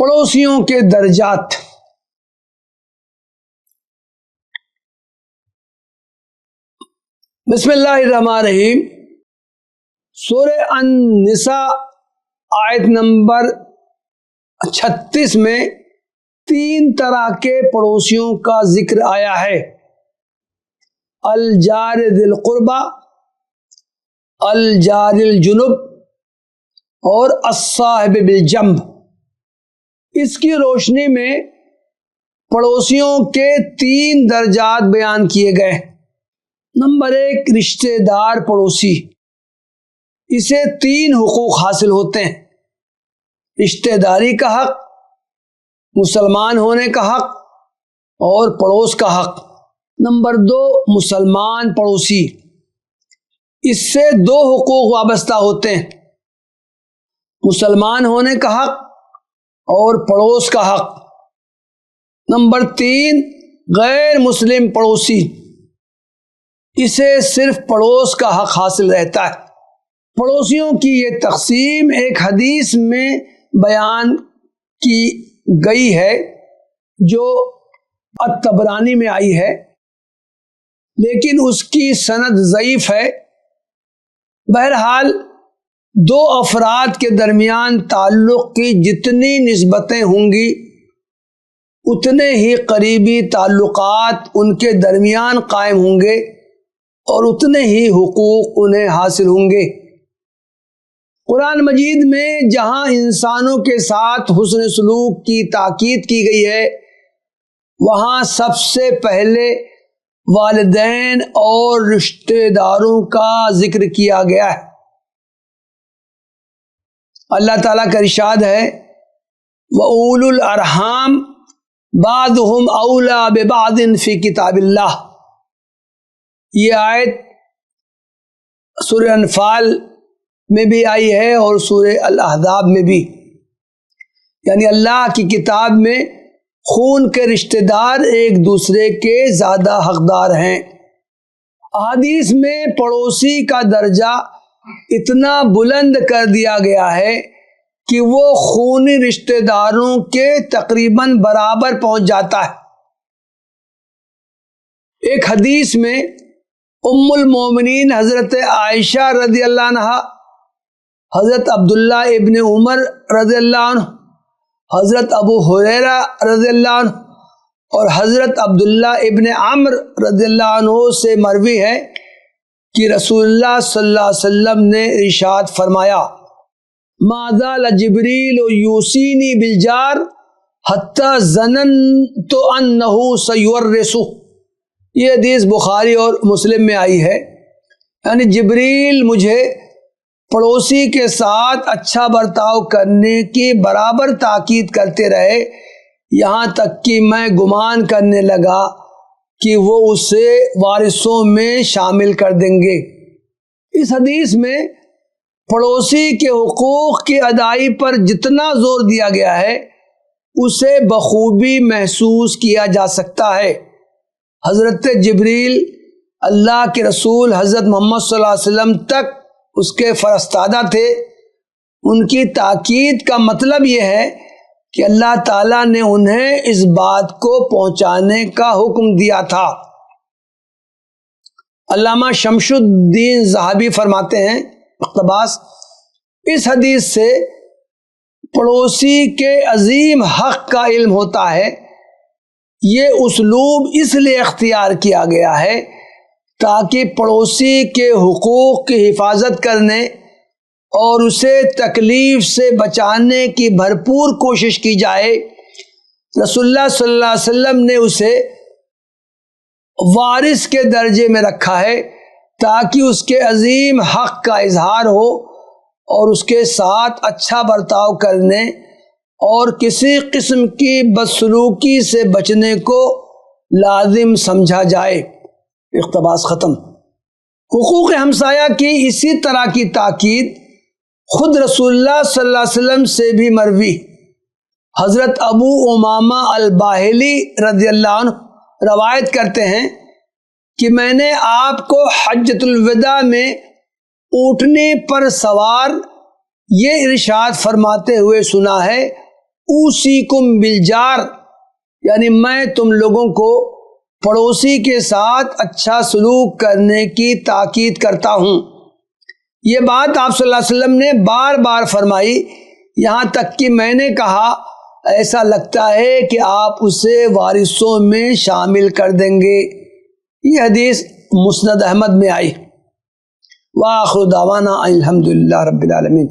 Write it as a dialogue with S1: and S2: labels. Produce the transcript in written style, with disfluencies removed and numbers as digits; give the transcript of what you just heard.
S1: پڑوسیوں کے درجات۔ بسم اللہ الرحمن الرحیم۔ سورہ النساء آیت نمبر 36 میں 3 طرح کے پڑوسیوں کا ذکر آیا ہے: الجار ذی القربہ، الجار الجنب اور الصاحب بالجنب۔ اس کی روشنی میں پڑوسیوں کے 3 درجات بیان کیے گئے۔ نمبر 1، رشتہ دار پڑوسی، اسے 3 حقوق حاصل ہوتے ہیں: رشتہ داری کا حق، مسلمان ہونے کا حق اور پڑوس کا حق۔ نمبر 2، مسلمان پڑوسی، اس سے 2 حقوق وابستہ ہوتے ہیں: مسلمان ہونے کا حق اور پڑوس کا حق۔ نمبر 3، غیر مسلم پڑوسی، اسے صرف پڑوس کا حق حاصل رہتا ہے۔ پڑوسیوں کی یہ تقسیم ایک حدیث میں بیان کی گئی ہے جو الطبرانی میں آئی ہے، لیکن اس کی سند ضعیف ہے۔ بہرحال 2 افراد کے درمیان تعلق کی جتنی نسبتیں ہوں گی اتنے ہی قریبی تعلقات ان کے درمیان قائم ہوں گے اور اتنے ہی حقوق انہیں حاصل ہوں گے۔ قرآن مجید میں جہاں انسانوں کے ساتھ حسن سلوک کی تاکید کی گئی ہے، وہاں سب سے پہلے والدین اور رشتہ داروں کا ذکر کیا گیا ہے۔ اللہ تعالیٰ کا ارشاد ہے: وَأُولُو الْأَرْحَامِ بَعْضُهُمْ أَوْلَىٰ بِبَعْضٍ فِي کتاب اللہ۔ یہ آیت سورہ انفال میں بھی آئی ہے اور سورہ الاحزاب میں بھی، یعنی اللہ کی کتاب میں خون کے رشتہ دار ایک دوسرے کے زیادہ حقدار ہیں۔ احادیث میں پڑوسی کا درجہ اتنا بلند کر دیا گیا ہے کہ وہ خونی رشتہ داروں کے تقریباً برابر پہنچ جاتا ہے۔ ایک حدیث میں ام المومنین حضرت عائشہ رضی اللہ عنہ، حضرت عبداللہ ابن عمر رضی اللہ عنہ، حضرت ابو ہریرہ رضی اللہ عنہ اور حضرت عبداللہ ابن عمر رضی اللہ عنہ سے مروی ہے کہ رسول اللہ صلی اللہ علیہ وسلم نے ارشاد فرمایا: ما زال جبریل یوصینی بالجار حتی ظننت انہ سیورثہ۔ یہ حدیث بخاری اور مسلم میں آئی ہے، یعنی جبریل مجھے پڑوسی کے ساتھ اچھا برتاؤ کرنے کی برابر تاکید کرتے رہے، یہاں تک کہ میں گمان کرنے لگا کہ وہ اسے وارثوں میں شامل کر دیں گے۔ اس حدیث میں پڑوسی کے حقوق کی ادائیگی پر جتنا زور دیا گیا ہے اسے بخوبی محسوس کیا جا سکتا ہے۔ حضرت جبریل اللہ کے رسول حضرت محمد صلی اللہ علیہ وسلم تک اس کے فرستادہ تھے۔ ان کی تاکید کا مطلب یہ ہے کہ اللہ تعالیٰ نے انہیں اس بات کو پہنچانے کا حکم دیا تھا۔ علامہ شمس الدین ذہبی فرماتے ہیں اقتباس: اس حدیث سے پڑوسی کے عظیم حق کا علم ہوتا ہے۔ یہ اسلوب اس لیے اختیار کیا گیا ہے تاکہ پڑوسی کے حقوق کی حفاظت کرنے اور اسے تکلیف سے بچانے کی بھرپور کوشش کی جائے۔ رسول اللہ صلی اللہ علیہ وسلم نے اسے وارث کے درجے میں رکھا ہے تاکہ اس کے عظیم حق کا اظہار ہو اور اس کے ساتھ اچھا برتاؤ کرنے اور کسی قسم کی بدسلوکی سے بچنے کو لازم سمجھا جائے۔ اقتباس ختم۔ حقوق ہمسایہ کی اسی طرح کی تاکید خود رسول اللہ صلی اللہ علیہ وسلم سے بھی مروی۔ حضرت ابو امامہ الباہلی رضی اللہ عنہ روایت کرتے ہیں کہ میں نے آپ کو حجۃ الوداع میں اونٹنی پر سوار یہ ارشاد فرماتے ہوئے سنا ہے: اوصیکم بالجار، یعنی میں تم لوگوں کو پڑوسی کے ساتھ اچھا سلوک کرنے کی تاکید کرتا ہوں۔ یہ بات آپ صلی اللہ علیہ وسلم نے بار بار فرمائی، یہاں تک کہ میں نے کہا ایسا لگتا ہے کہ آپ اسے وارثوں میں شامل کر دیں گے۔ یہ حدیث مسند احمد میں آئی۔ وآخر دعوانا الحمدللہ رب العالمین۔